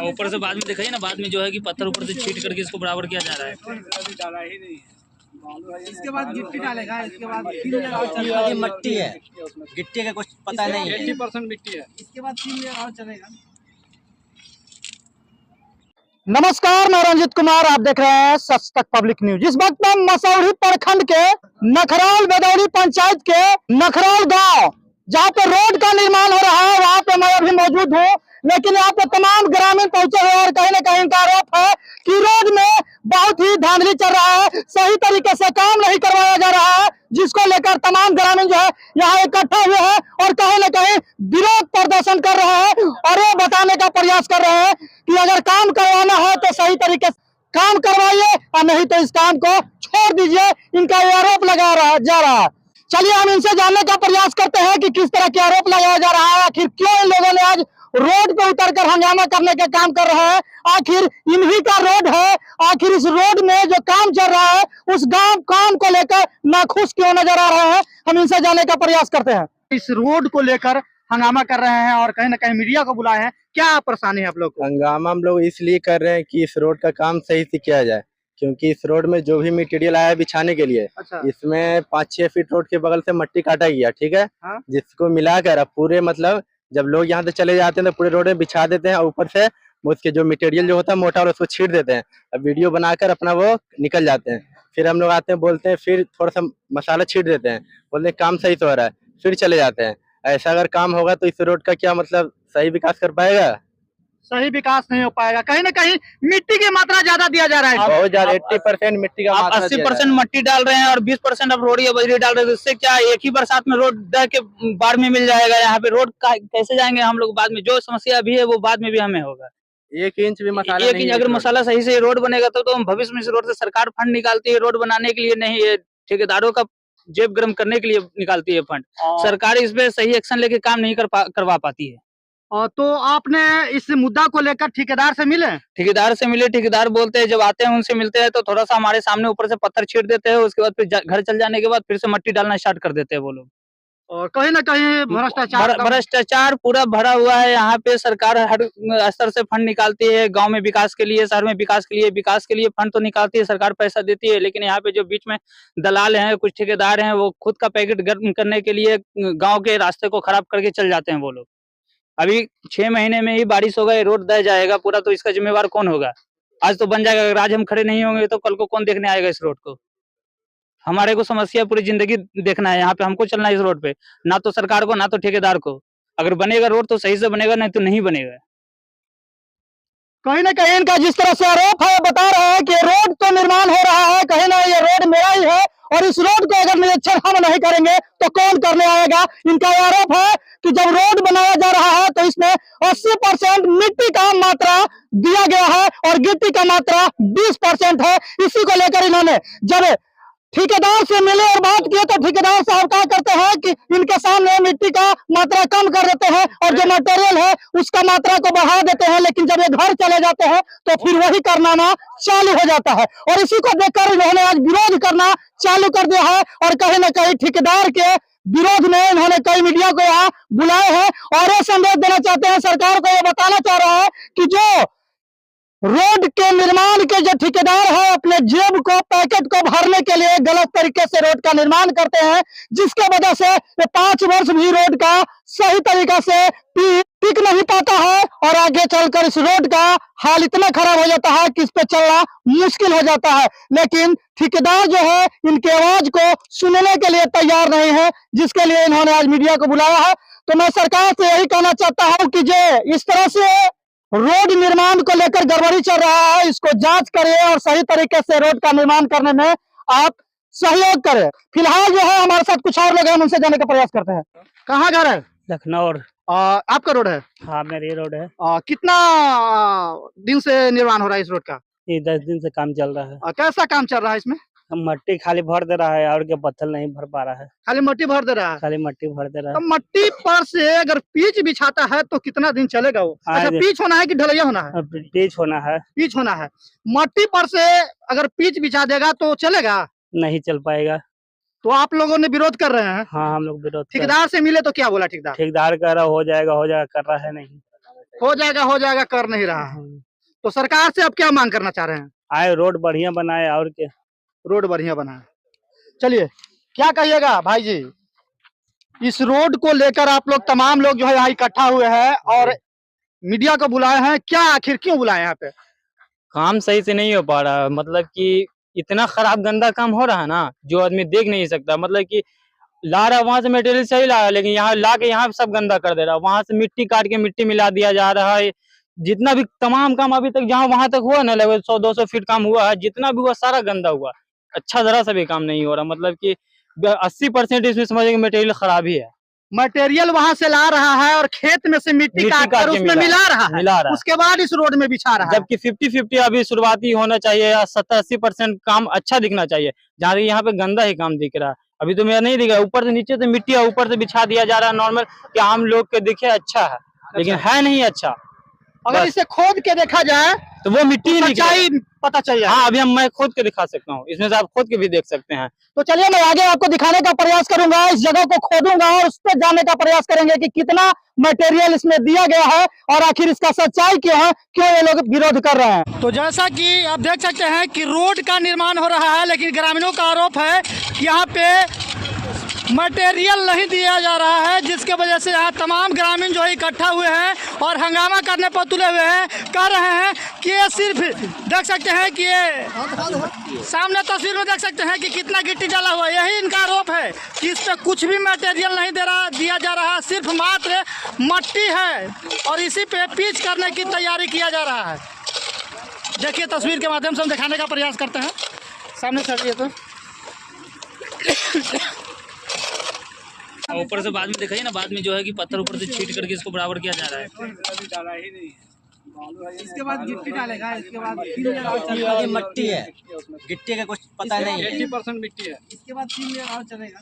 ऊपर से बाद में दिखाई ना, बाद में जो है कि पत्थर ऊपर से छीट करके इसको बराबर किया जा रहा है। डाला ही नहीं है, इसके बाद गिट्टी डालेगा, इसके बाद मट्टी है, गिट्टी का कुछ पता नहीं है, 80% मिट्टी है, इसके बाद 3 लेयर और चलेगा। नमस्कार, मैं रंजित कुमार, आप देख रहे हैं सच तक पब्लिक न्यूज। इस वक्त हम मसौढ़ी प्रखंड के नखराल बेदौरी पंचायत के नखराल गांव, जहां पे रोड का निर्माण हो रहा है, वहां पे मैं अभी मौजूद हूं। लेकिन यहाँ पे तमाम ग्रामीण पहुंचे हुए और कहीं ना कहीं इनका आरोप है कि रोड में बहुत ही धांधली चल रहा है, सही तरीके से काम नहीं करवाया जा रहा है, जिसको लेकर तमाम ग्रामीण जो है यहाँ इकट्ठा हुए हैं और कहीं ना कहीं विरोध प्रदर्शन कर रहे हैं और ये बताने का प्रयास कर रहे हैं कि अगर काम करवाना है तो सही तरीके से काम करवाइए और नहीं तो इस काम को छोड़ दीजिए। इनका ये आरोप लगाया जा रहा है। चलिए हम इनसे जानने का प्रयास करते हैं कि किस तरह के आरोप लगाया जा रहा है, आखिर क्यों इन लोगों ने आज रोड पे उतरकर हंगामा करने का काम कर रहे हैं। आखिर इन्हीं का रोड है, आखिर इस रोड में जो काम चल रहा है उस काम को लेकर नाखुश क्यों नजर आ रहे हैं, हम इनसे जानने का प्रयास करते हैं। इस रोड को लेकर हंगामा कर रहे हैं और कहीं ना कहीं मीडिया को बुलाए हैं, क्या परेशानी है आप लोग को? हंगामा हम लोग इसलिए कर रहे हैं कि इस रोड का काम सही से किया जाए, क्योंकि इस रोड में जो भी मटेरियल आया है बिछाने के लिए, अच्छा। इसमें 5-6 फीट रोड के बगल से मट्टी काटा गया, ठीक है। हाँ? जिसको मिलाकर अब पूरे मतलब जब लोग यहाँ से चले जाते हैं तो पूरे रोड में बिछा देते हैं और ऊपर से उसके जो मटेरियल जो होता है मोटा और उसको छीट देते हैं। अब वीडियो बनाकर अपना वो निकल जाते हैं। फिर हम लोग आते हैं, बोलते हैं, फिर थोड़ा सा मसाला छीट देते हैं, बोलते हैं काम सही से हो रहा है, फिर चले जाते हैं। ऐसा अगर काम होगा तो इस रोड का क्या मतलब सही विकास कर पाएगा? सही विकास नहीं हो पाएगा। कहीं ना कहीं मिट्टी की मात्रा ज्यादा दिया जा रहा है, बहुत ज्यादा 80% मिट्टी का मात्रा 80% मट्टी डाल रहे हैं और 20% अब रोड या बजरी डाल रहे हैं। इससे क्या एक ही बरसात में रोड दे के बाढ़ में मिल जाएगा। यहाँ पे रोड कैसे जाएंगे हम लोग? बाद में जो समस्या अभी है वो बाद में भी हमें होगा। 1 इंच भी मसाला एक नहीं इंच है अगर इस रोड मसाला सही से रोड बनेगा तो हम भविष्य में इस रोड से सरकार फंड निकालती है रोड बनाने के लिए, नहीं ये ठेकेदारों का जेब गर्म करने के लिए निकालती है फंड। सरकार इस पे सही एक्शन लेके काम नहीं करवा पाती है। तो आपने इस मुद्दा को लेकर ठेकेदार से मिले? ठेकेदार से मिले, ठेकेदार बोलते हैं जब आते हैं उनसे मिलते हैं तो थोड़ा सा हमारे सामने ऊपर से पत्थर छीट देते हैं, उसके बाद फिर घर चल जाने के बाद फिर से मट्टी डालना स्टार्ट कर देते हैं वो लोग। और कहीं ना कहीं भ्रष्टाचार पूरा भरा हुआ है यहाँ पे। सरकार हर स्तर से फंड निकालती है, गांव में विकास के लिए, शहर में विकास के लिए फंड तो निकालती है, सरकार पैसा देती है, लेकिन यहाँ पे जो बीच में दलाल हैं, कुछ ठेकेदार हैं, वो खुद का पैकेट गर्म करने के लिए गाँव के रास्ते को खराब करके चल जाते हैं वो लोग। अभी 6 महीने में ही बारिश होगा, ये रोड दह जाएगा पूरा, तो इसका जिम्मेवार कौन होगा? आज तो बन जाएगा, अगर आज हम खड़े नहीं होंगे तो कल को कौन देखने आएगा इस रोड को? हमारे को समस्या पूरी जिंदगी देखना है, यहाँ पे हमको चलना है इस रोड पे, ना तो सरकार को ना तो ठेकेदार को। अगर बनेगा रोड तो सही से बनेगा, नहीं तो नहीं बनेगा। कहीं ना कहीं इनका जिस तरह से आरोप है, बता रहे हैं कि रोड तो निर्माण हो रहा है, कहीं ना ये रोड मेरा ही है और इस रोड को अगर निरीक्षण हम नहीं करेंगे तो कौन करने आएगा। इनका आरोप है कि जब रोड बनाया जा रहा है तो इसमें 80% मिट्टी का मात्रा दिया गया है और गिट्टी का मात्रा 20% है। इसी को लेकर इन्होंने जब ठेकेदार से मिले और बात किए तो ठेकेदार साहब क्या करते हैं कि इनके सामने मिट्टी का मात्रा कम कर देते हैं और जो मटेरियल है उसका मात्रा को बढ़ा देते हैं, लेकिन जब ये घर चले जाते हैं तो फिर वही कारनामा चालू हो जाता है। और इसी को देखकर इन्होंने आज विरोध करना चालू कर दिया है और कहीं ना कहीं ठेकेदार के विरोध में इन्होंने कई मीडिया को यहाँ बुलाए हैं और ये संदेश देना चाहते हैं, सरकार को ये बताना चाह रहा है कि जो रोड के निर्माण के जो ठेकेदार है अपने जेब को पैकेट को भरने के लिए गलत तरीके से रोड का निर्माण करते हैं, जिसके वजह से ये 5 वर्ष भी रोड का सही तरीका से टिक नहीं पाता है और आगे चलकर इस रोड का हाल इतना खराब हो जाता है कि इस पे चलना मुश्किल हो जाता है। लेकिन ठेकेदार जो है इनकी आवाज को सुनने के लिए तैयार नहीं है, जिसके लिए इन्होंने आज मीडिया को बुलाया है। तो मैं सरकार से यही कहना चाहता हूँ कि जो इस तरह से रोड निर्माण को लेकर गड़बड़ी चल रहा है, इसको जांच करें और सही तरीके से रोड का निर्माण करने में आप सहयोग करें। फिलहाल जो है हमारे साथ कुछ और लोग हैं, उनसे जाने का प्रयास करते हैं। कहाँ घर है? लखनऊ। आपका रोड है? हाँ मेरी रोड है। कितना दिन से निर्माण हो रहा है इस रोड का? ये 10 दिन से काम चल रहा है। कैसा काम चल रहा है इसमें? मट्टी खाली भर दे रहा है और क्या पत्थर नहीं भर पा रहा है। खाली मट्टी भर दे रहा है? खाली मट्टी भर दे रहा है। तो मट्टी पर से अगर पिच बिछाता है तो कितना दिन चलेगा वो? अच्छा, पिच होना है कि ढलैया होना है? पिच होना है। पिच होना है। मट्टी पर से अगर पिच बिछा देगा तो चलेगा? नहीं चल पाएगा। तो आप लोगों ने विरोध कर रहे हैं? हाँ हम लोग विरोध। ठेकेदार से मिले तो क्या बोला ठेकेदार? ठेकेदार कह रहा हो जाएगा कर रहा है नहीं। हो जाएगा कर नहीं रहा है। तो सरकार से अब क्या मांग करना चाह रहे हैं? आए रोड बढ़िया बनाए और क्या। रोड बढ़िया बना। चलिए, क्या कहिएगा भाई जी, इस रोड को लेकर आप लोग तमाम लोग जो है यहाँ इकट्ठा हुए हैं और मीडिया को बुलाए हैं, क्या आखिर क्यों बुलाए यहाँ पे? काम सही से नहीं हो पा रहा है, मतलब कि इतना खराब गंदा काम हो रहा है ना, जो आदमी देख नहीं सकता। मतलब कि ला रहा वहां से मटेरियल सही ला रहा है, लेकिन यहाँ ला के यहाँ सब गंदा कर दे रहा है। वहां से मिट्टी काट के मिट्टी मिला दिया जा रहा है। जितना भी तमाम काम अभी तक जहाँ वहां तक हुआ ना, लगभग 100-200 फीट काम हुआ है, जितना भी हुआ सारा गंदा हुआ। अच्छा जरा सा भी काम नहीं हो रहा, मतलब कि 80% इसमें समझिए मटेरियल खराब ही है। मटेरियल वहां से ला रहा है और खेत में से मिट्टी काट कर उसमें मिला रहा है, उसके बाद इस रोड में बिछा रहा है। जबकि 50-50 अभी शुरुआती होना चाहिए, या 70-80% काम अच्छा दिखना चाहिए, जहाँ यहाँ पे गंदा ही काम दिख रहा है। अभी तो मेरा नहीं दिख रहा, ऊपर से नीचे से मिट्टी है, ऊपर से बिछा दिया जा रहा है नॉर्मल, कि आम लोग के दिखे अच्छा है, लेकिन है नहीं अच्छा। अगर इसे खोद के देखा जाए तो वो मिट्टी ही सच्चाई पता चल जाए। हाँ, अभी मैं खोद के दिखा सकता हूँ, इसमें से आप खोद के भी देख सकते हैं। तो चलिए, मैं आगे आपको दिखाने का प्रयास करूंगा, इस जगह को खोदूंगा और उस पर जानने का प्रयास करेंगे कि कितना मटेरियल इसमें दिया गया है और आखिर इसका सच्चाई क्या है, क्यों ये लोग विरोध कर रहे हैं। तो जैसा कि आप देख सकते हैं कि रोड का निर्माण हो रहा है, लेकिन ग्रामीणों का आरोप है कि यहाँ पे मटेरियल नहीं दिया जा रहा है, जिसके वजह से यहाँ तमाम ग्रामीण जो है इकट्ठा हुए हैं और हंगामा करने पर तुले हुए हैं। कह रहे हैं कि ये सिर्फ देख सकते हैं कि ये सामने तस्वीर में देख सकते हैं कि कितना गिट्टी डाला हुआ है। यही इनका आरोप है कि इस पे कुछ भी मटेरियल नहीं दिया जा रहा, सिर्फ मात्र मट्टी है और इसी पे पिच करने की तैयारी किया जा रहा है। देखिए, तस्वीर के माध्यम से हम दिखाने का प्रयास करते हैं। सामने से हटिए तो ऊपर से बाद में दिखाइए ना, बाद में जो है कि पत्थर ऊपर से छीट करके इसको बराबर किया जा रहा है। अभी डाला ही नहीं है, इसके बाद गिट्टी डालेगा, इसके बाद ये मट्टी है, गिट्टी का कुछ पता नहीं है। 80% मिट्टी है, इसके बाद 3 लेयर और चलेगा।